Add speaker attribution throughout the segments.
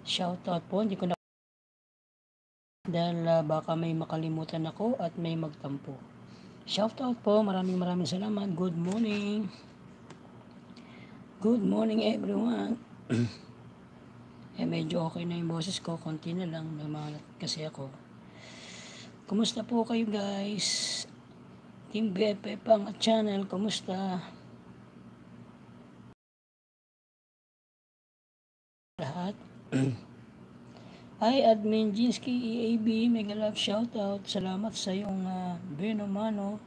Speaker 1: Shoutout po, hindi ko na dahil baka may makalimutan ako at may magtampo. Shoutout po, maraming salamat. Good morning. Good morning everyone. Medyo okay na yung boses ko, konti na lang, namalat kasi ako. Kumusta po kayo guys? Team BFF ang channel, kumusta? Lahat? Hi Admin Jinsky EAB, mega love shoutout. Salamat sa iyong Beno Mano.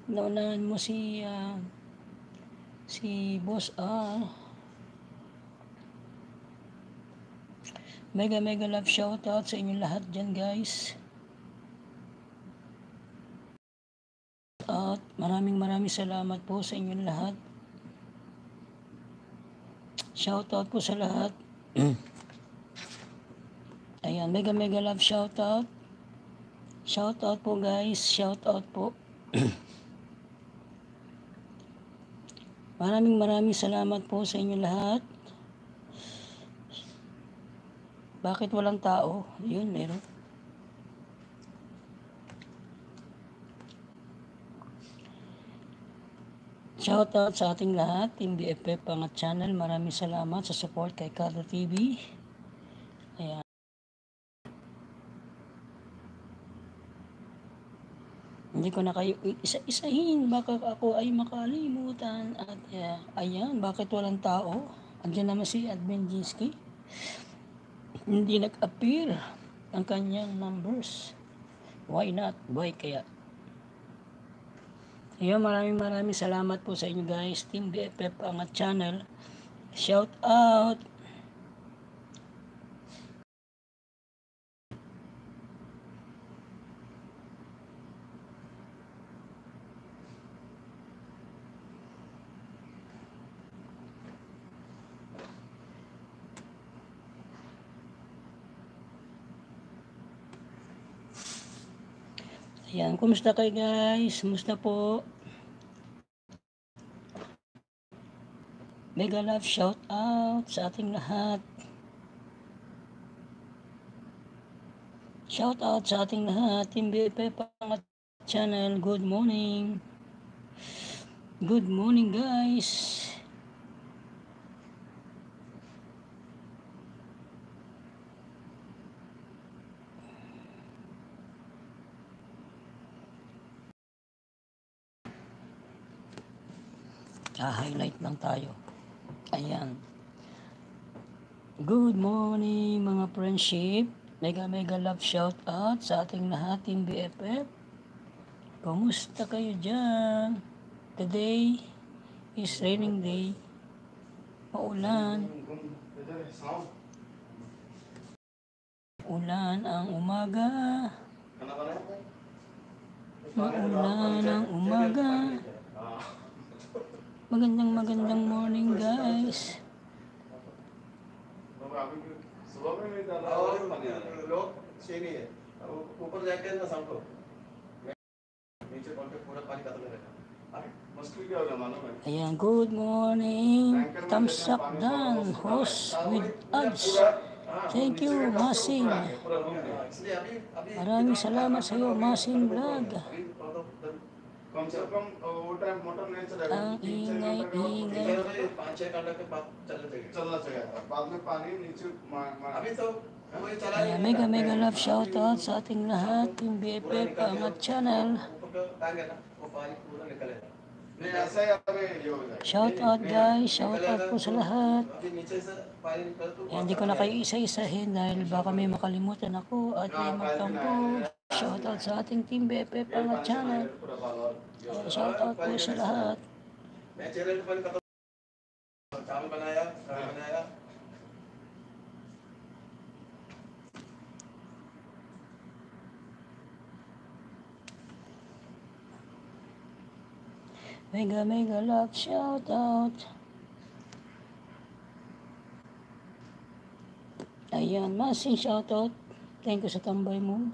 Speaker 1: Naunahan mo si Boss Mega love shoutout sa inyo lahat dyan guys. At maraming salamat po sa inyo lahat. Shoutout po sa lahat. Ayan, mega love shoutout. Shoutout po guys, shoutout po. Maraming salamat po sa inyo lahat. Bakit walang tao? Yun, meron. Shoutout sa ating lahat, Team BFF Pangat Channel. Maraming salamat sa support kay Cardo TV. Ayan. Hindi ko na kayo isa-isahin, baka ako ay makalimutan. At ayan, bakit walang tao? Andiyan naman si Admin Jinsky. Hindi nag-appear ang kanyang numbers. Why not? Why kaya? Ayan, maraming salamat po sa inyo guys. Team BFF Pangat Channel. Shout out! Ayan, kumusta kayo guys? Kumusta po? Mega love shout out sa ating lahat. Shout out sa ating lahat. Team BFF Pangat Channel. Good morning. Good morning guys. Highlight lang tayo. Ayan. Good morning mga friendship. Mega love shout out sa ating lahat, Team BFF. Kumusta kayo dyan? Today is raining day. Maulan. Ulan ang umaga. Maulan ang umaga. Magandang morning guys. Ayan, good morning. Thumbs up done. Host with ads. Thank you, Masing. Maraming salamat sa iyo, Masing Vlog.
Speaker 2: कम से कम वो time motor नहीं चलेगा चलना चाहिए था बाद में पानी नीचे अभी तो
Speaker 1: mega love shout out sa ating lahat, Team BFF Pangat Channel. Shout out guys, shout out po sa lahat. Hindi ko na kayo isa-isahin dahil baka may makalimutan ako at may magtampo. Shout out sa ating Team BFF Pangat Channel. Shout out po sa lahat. Mega love shout out. Ayan, Masing shout out. Thank you sa tambay mo.